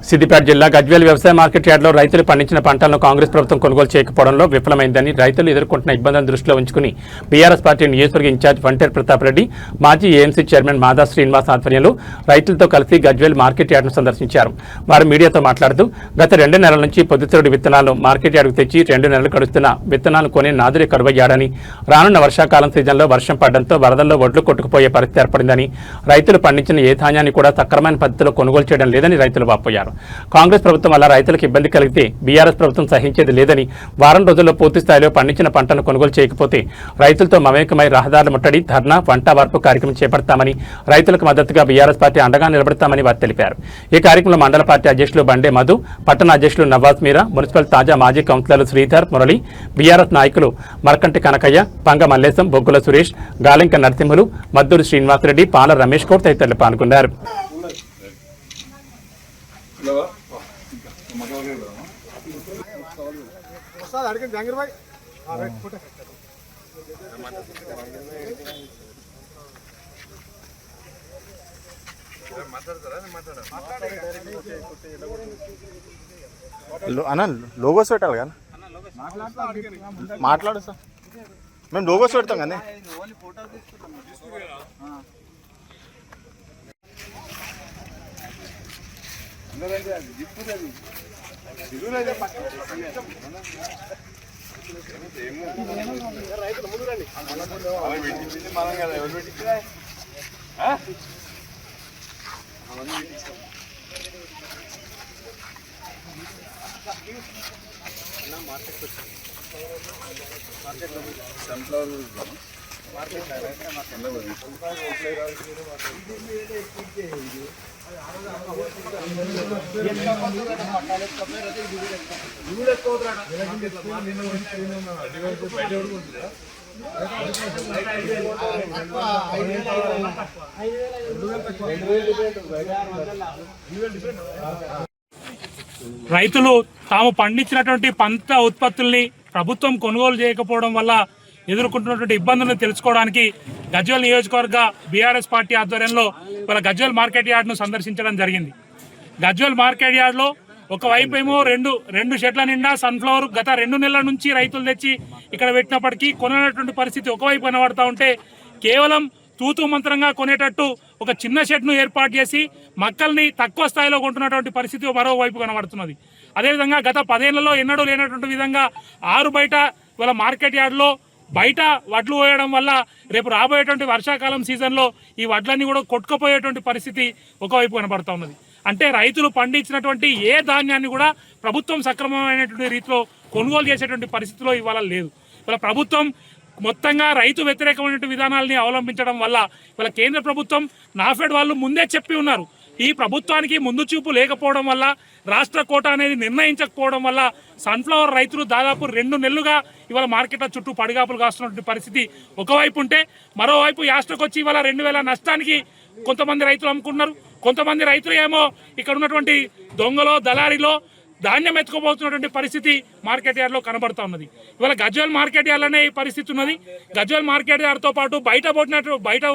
సిద్దిపేట జిల్లా గజ్వేల్ వ్యవసాయ మార్కెట్ యార్డులో రైతులు పండించిన పంటలను కాంగ్రెస్ ప్రభుత్వం కొనుగోలు చేయకపోవడంలో విఫలమైందని రైతులు ఎదుర్కొంటున్న ఇబ్బందులను దృష్టిలో ఉంచుకుని బీఆర్ఎస్ పార్టీ నియోజకవర్గ ఇన్ఛార్జ్ వంటేరు ప్రతాప్ రెడ్డి, మాజీ ఏఎంసీ చైర్మన్ మాదా శ్రీనివాస్ ఆధ్వర్యంలో రైతులతో కలిసి గజ్వేల్ మార్కెట్ యార్డును సందర్శించారు. వారు మీడియాతో మాట్లాడుతూ గత 2 నెలల నుంచి పొద్దుతిరుగుడు విత్తనాలు మార్కెట్ యార్డుకు తెచ్చి 2 నెలలు గడుస్తున్న విత్తనాలు కొనే నాదురే కరువయ్యాడని, రానున్న వర్షాకాలం సీజన్లో వర్షం పడడంతో వరదల్లో ఒడ్లు కొట్టుకుపోయే పరిస్థితి ఏర్పడిందని, రైతులు పండించిన ఏ ధాన్యాన్ని కూడా సక్రమైన పద్ధతిలో కొనుగోలు చేయడం లేదని రైతులు వాపోయారు. కాంగ్రెస్ ప్రభుత్వం వల్ల రైతులకు ఇబ్బంది కలిగితే బీఆర్ఎస్ ప్రభుత్వం సహించేది లేదని, వారం రోజుల్లో పూర్తి స్థాయిలో పండించిన పంటను కొనుగోలు చేయకపోతే రైతులతో మమేకమై రహదారుల ముట్టడి, ధర్నా, వంట వార్పు కార్యక్రమం చేపడతామని, రైతులకు మద్దతుగా బీఆర్ఎస్ పార్టీ అండగా నిలబడతామని వారు తెలిపారు. ఈ కార్యక్రమంలో మండల పార్టీ అధ్యక్షులు బండే మధు, పట్టణ అధ్యక్షులు నవాజ్ మీరా, మున్సిపల్ తాజా మాజీ కౌన్సిలర్లు శ్రీధర్, మురళి, బీఆర్ఎస్ నాయకులు మరకంటి కనకయ్య, పంగ మల్లేశం, బొగ్గుల సురేష్, గాలింక నరసింహులు, మద్దూరు శ్రీనివాసరెడ్డి, పాల రమేష్ గౌడ్ తదితరులు పాల్గొన్నారు. అన్న లోగోస్ పెట్టాలి కదా, మాట్లాడు సార్. మేము లోగోస్ పెడతాం కానీ రైతులు తాము పండించినటువంటి పంట ఉత్పత్తుల్ని ప్రభుత్వం కొనుగోలు చేయకపోవడం వల్ల ఎదుర్కొంటున్నటువంటి ఇబ్బందులను తెలుసుకోవడానికి గజ్వేల్ నియోజకవర్గ బీఆర్ఎస్ పార్టీ ఆధ్వర్యంలో ఇవాళ గజ్వేల్ మార్కెట్ యార్డ్ను సందర్శించడం జరిగింది. గజ్వేల్ మార్కెట్ యార్డ్లో ఒకవైపు ఏమో రెండు షెడ్ల నిండా సన్ఫ్లవర్ గత 2 నెలల నుంచి రైతులు తెచ్చి ఇక్కడ పెట్టినప్పటికీ కొనేటువంటి పరిస్థితి ఒకవైపు కనబడతా ఉంటే, కేవలం తూతూ మంత్రంగా కొనేటట్టు ఒక చిన్న షెడ్ను ఏర్పాటు చేసి మక్కల్ని తక్కువ స్థాయిలో కొంటున్నటువంటి పరిస్థితి మరోవైపు కనబడుతున్నది. అదేవిధంగా గత 10 ఏళ్లలో ఎన్నడూ లేనటువంటి విధంగా ఆరు బయట ఇవాళ మార్కెట్ యార్డ్లో బయట వడ్లు పోయడం వల్ల రేపు రాబోయేటువంటి వర్షాకాలం సీజన్లో ఈ వడ్లన్నీ కూడా కొట్టుకుపోయేటువంటి పరిస్థితి ఒకవైపు కనబడుతూ ఉన్నది. అంటే రైతులు పండించినటువంటి ఏ ధాన్యాన్ని కూడా ప్రభుత్వం సక్రమమైనటువంటి రీతిలో కొనుగోలు చేసేటువంటి పరిస్థితిలో ఇవాళ లేదు. ఇవాళ ప్రభుత్వం మొత్తంగా రైతు వ్యతిరేకమైనటువంటి విధానాలని అవలంబించడం వల్ల ఇవాళ కేంద్ర ప్రభుత్వం, నాఫెడ్ వాళ్ళు ముందే చెప్పి ఉన్నారు, ఈ ప్రభుత్వానికి ముందు చూపు లేకపోవడం వల్ల, రాష్ట్ర కోట అనేది నిర్ణయించకపోవడం వల్ల సన్ఫ్లవర్ రైతులు దాదాపు 2 నెలలుగా ఇవాళ మార్కెట్ల చుట్టూ పడిగాపులు కాస్తున్నటువంటి పరిస్థితి ఒకవైపు ఉంటే, మరోవైపు యాస్ట్రకొచ్చి ఇవాళ 2000 నష్టానికి కొంతమంది రైతులు అమ్ముకున్నారు. కొంతమంది రైతులు ఏమో ఇక్కడ ఉన్నటువంటి దొంగలో, దళారిలో ధాన్యం ఎత్తుకోబోతున్నటువంటి పరిస్థితి మార్కెట్ యార్డ్లో కనబడుతూ ఉన్నది. ఇవాళ గజ్వేల్ మార్కెట్ యార్డ్లోనే ఈ పరిస్థితి ఉన్నది. గజ్వేల్ మార్కెట్ యార్డ్తో పాటు బయట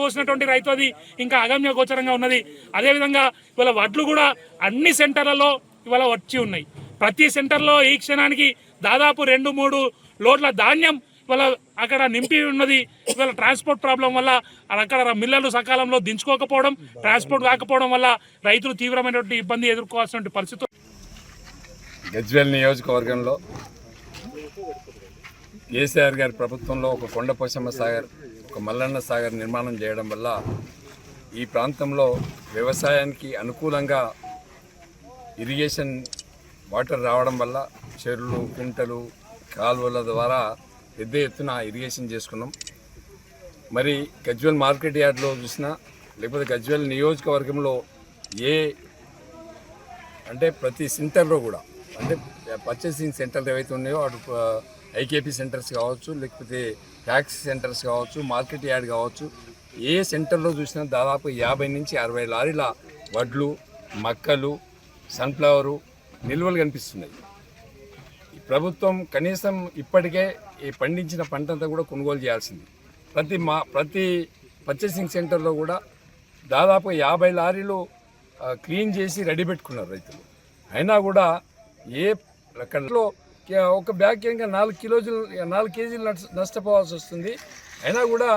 పోసినటువంటి రైతుది ఇంకా అగమ్య గోచరంగా ఉన్నది. అదేవిధంగా ఇవాళ వడ్లు కూడా అన్ని సెంటర్లలో ఇవాళ వచ్చి ఉన్నాయి. ప్రతి సెంటర్లో ఈ క్షణానికి దాదాపు 2-3 లోడ్ల ధాన్యం ఇవాళ అక్కడ నింపి ఉన్నది. ఇవాళ ట్రాన్స్పోర్ట్ ప్రాబ్లం వల్ల అక్కడ మిల్లర్లు సకాలంలో దించుకోకపోవడం, ట్రాన్స్పోర్ట్ కాకపోవడం వల్ల రైతులు తీవ్రమైనటువంటి ఇబ్బంది ఎదుర్కోవాల్సిన పరిస్థితి. గజ్వేల్ నియోజకవర్గంలో కేసీఆర్ గారి ప్రభుత్వంలో ఒక కొండపోశమ్మ సాగర్, ఒక మల్లన్న సాగర్ నిర్మాణం చేయడం వల్ల ఈ ప్రాంతంలో వ్యవసాయానికి అనుకూలంగా ఇరిగేషన్ వాటర్ రావడం వల్ల చెరువులు, కుంటలు, కాలువల ద్వారా పెద్ద ఎత్తున ఇరిగేషన్ చేసుకున్నాం. మరి గజ్వేల్ మార్కెట్ యార్డ్లో చూసినా, లేకపోతే గజ్వేల్ నియోజకవర్గంలో అంటే ప్రతి సెంటర్లో కూడా, అంటే పర్చేసింగ్ సెంటర్లు ఏవైతే ఉన్నాయో అటు ఐకేపీ సెంటర్స్ కావచ్చు, లేకపోతే ట్యాక్స్ సెంటర్స్ కావచ్చు, మార్కెట్ యార్డ్ కావచ్చు, ఏ సెంటర్లో చూసినా దాదాపు 50 నుంచి 60 లారీల వడ్లు, మక్కలు, సన్ఫ్లవరు నిల్వలు కనిపిస్తున్నాయి. ఈ ప్రభుత్వం కనీసం ఇప్పటికే ఈ పండించిన పంటంతా కూడా కొనుగోలు చేయాల్సింది. ప్రతి పర్చేసింగ్ సెంటర్లో కూడా దాదాపు 50 లారీలు క్లీన్ చేసి రెడీ పెట్టుకున్నారు రైతులు. అయినా కూడా ఏ అక్కడలో ఒక బ్యాగ్ ఇంకా 4 కేజీలు నష్టపోవాల్సి వస్తుంది. అయినా కూడా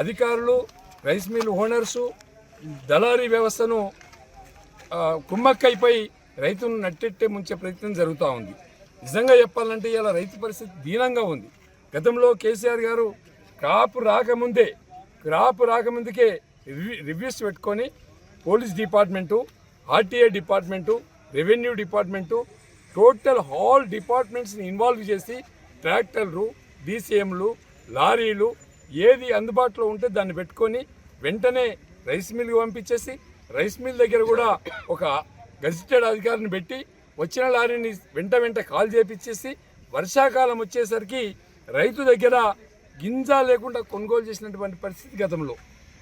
అధికారులు, రైస్ మిల్ ఓనర్సు, దళారీ వ్యవస్థను కుమ్మక్కైపోయి రైతును నట్టెట్టే ముంచే ప్రయత్నం జరుగుతూ ఉంది. నిజంగా చెప్పాలంటే ఇలా రైతు పరిస్థితి దీనంగా ఉంది. గతంలో కేసీఆర్ గారు క్రాప్ రాకముందుకే రివ్యూస్ పెట్టుకొని police department, RTA department, revenue department, total all డిపార్ట్మెంట్స్ని ఇన్వాల్వ్ చేసి ట్రాక్టర్లు, డీసీఎంలు, లారీలు ఏది అందుబాటులో ఉంటే దాన్ని పెట్టుకొని వెంటనే రైస్ మిల్కి పంపించేసి రైస్ మిల్ దగ్గర కూడా ఒక గజిటెడ్ అధికారిని పెట్టి వచ్చిన లారీని వెంట కాల్ చేపించేసి వర్షాకాలం వచ్చేసరికి రైతు దగ్గర గింజ లేకుండా కొనుగోలు చేసినటువంటి పరిస్థితి గతంలో.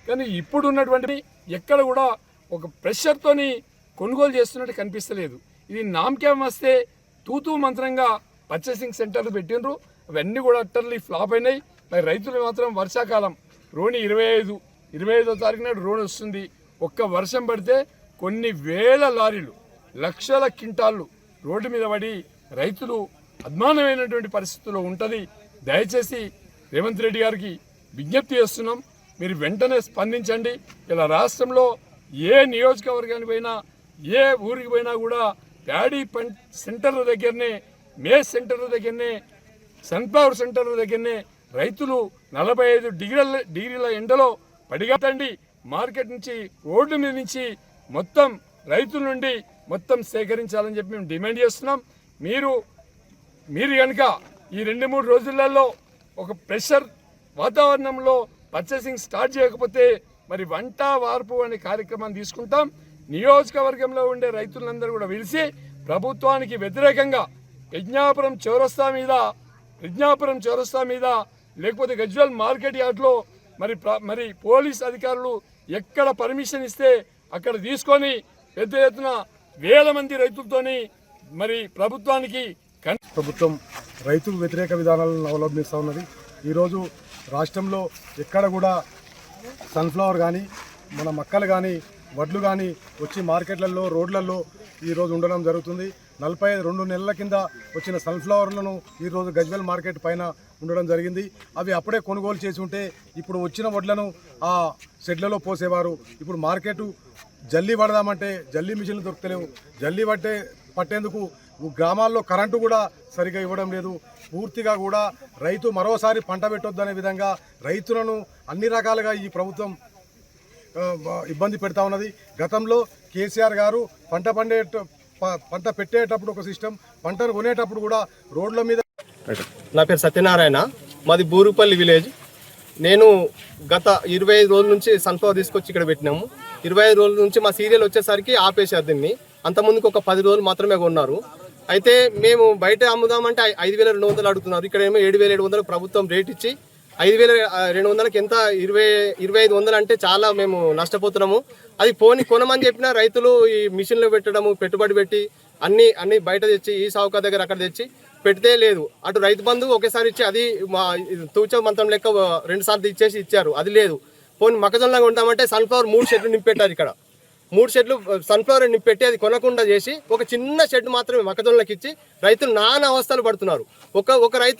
కానీ ఇప్పుడు ఉన్నటువంటి ఎక్కడ కూడా ఒక ప్రెషర్తోని కొనుగోలు చేస్తున్నట్టు కనిపిస్తలేదు. ఇది నామకేం వస్తే తూతూ మంత్రంగా పర్చేసింగ్ సెంటర్లు పెట్టినరు, అవన్నీ కూడా అట్టర్లీ ఫ్లాప్ అయినాయి. మరి రైతులు మాత్రం వర్షాకాలం రోణి 25వ తారీఖు నాడు రోణి వస్తుంది. ఒక్క వర్షం పడితే కొన్ని వేల లారీలు, లక్షల క్వింటాళ్ళు రోడ్డు మీద పడి రైతులు అద్మానమైనటువంటి పరిస్థితుల్లో ఉంటుంది. దయచేసి రేవంత్ రెడ్డి గారికి విజ్ఞప్తి చేస్తున్నాం, మీరు వెంటనే స్పందించండి. ఇలా రాష్ట్రంలో ఏ నియోజకవర్గానికి పోయినా, ఏ ఊరికి పోయినా కూడా ప్యాడీ సెంటర్ల దగ్గరనే, మేస్ సెంటర్ల దగ్గరనే, సన్ఫ్లవర్ సెంటర్ల దగ్గరనే రైతులు 45 డిగ్రీల ఎండలో పడిగట్టండి. మార్కెట్ నుంచి, రోడ్డు మీద నుంచి మొత్తం రైతుల నుండి మొత్తం సేకరించాలని చెప్పి మేము డిమాండ్ చేస్తున్నాం. మీరు కనుక ఈ 2-3 రోజులలో ఒక ప్రెషర్ వాతావరణంలో పర్చేసింగ్ స్టార్ట్ చేయకపోతే మరి వంట వార్పు అనే కార్యక్రమాన్ని తీసుకుంటాం. నియోజకవర్గంలో ఉండే రైతులందరూ కూడా పిలిచి ప్రభుత్వానికి వ్యతిరేకంగా యజ్ఞాపురం చౌరస్తా మీద లేకపోతే గజ్వేల్ మార్కెట్ యార్డ్లో మరి పోలీస్ అధికారులు ఎక్కడ పర్మిషన్ ఇస్తే అక్కడ తీసుకొని పెద్ద ఎత్తున వేల మంది రైతులతోని మరి ప్రభుత్వం రైతు వ్యతిరేక విధానాలను అవలంబిస్తూ ఉన్నది. ఈరోజు రాష్ట్రంలో ఎక్కడ కూడా సన్ఫ్లవర్ కానీ, మన మక్కలు కానీ, వడ్లు కానీ వచ్చి మార్కెట్లలో, రోడ్లలో ఈరోజు ఉండడం జరుగుతుంది. 42 నెలల కింద వచ్చిన సన్ఫ్లవర్లను ఈరోజు గజ్వేల్ మార్కెట్ పైన ఉండడం జరిగింది. అవి అప్పుడే కొనుగోలు చేసి ఉంటే ఇప్పుడు వచ్చిన వడ్లను ఆ షెడ్లలో పోసేవారు. ఇప్పుడు మార్కెట్ జల్లీ పడదామంటే జల్లీ మిషన్లు దొరకలేవు. జల్లీ పట్టేందుకు గ్రామాల్లో కరెంటు కూడా సరిగా ఇవ్వడం లేదు. పూర్తిగా కూడా రైతు మరోసారి పంట పెట్టొద్దు అనే విధంగా రైతులను అన్ని రకాలుగా ఈ ప్రభుత్వం ఇబ్బంది పెడతా ఉన్నది. గతంలో కేసీఆర్ గారు పంట పెట్టేటప్పుడు ఒక సిస్టమ్, పంటను కొనేటప్పుడు కూడా రోడ్ల మీద. నా పేరు సత్యనారాయణ, మాది బూరుపల్లి విలేజ్. నేను గత 25 రోజుల నుంచి సన్ఫ్లవర్ తీసుకొచ్చి ఇక్కడ పెట్టినాము. 25 రోజుల నుంచి మా సీరియల్ వచ్చేసరికి ఆపేశారు దీన్ని. అంతకుముందుకు ఒక 10 రోజులు మాత్రమే కొన్నారు. అయితే మేము బయట అమ్ముదామంటే 5,200 అడుగుతున్నారు. ఇక్కడ ఏమో 7,700 ప్రభుత్వం రేట్ ఇచ్చి 5,200కి ఎంత 2,500 అంటే చాలా మేము నష్టపోతున్నాము. అది కొనమని చెప్పినా రైతులు ఈ మిషన్లో పెట్టడము, పెట్టుబడి పెట్టి అన్ని బయట తెచ్చి ఈ సావుకారు దగ్గర అక్కడ తెచ్చి పెడితే లేదు. అటు రైతు బంధు ఒకేసారి ఇచ్చి అది మా తూచ మంత్రం లెక్క 2 సార్లు ఇచ్చారు, అది లేదు. మొక్కజొన్నగా ఉంటామంటే సన్ఫ్లవర్ 3 షెడ్లు నింపెట్టారు. ఇక్కడ 3 షెడ్లు సన్ఫ్లవర్ నింపెట్టి అది కొనకుండా చేసి ఒక చిన్న షెడ్ మాత్రమే మొక్కజొన్నలకు ఇచ్చి రైతులు నానా అవస్థలు పడుతున్నారు. ఒక రైతు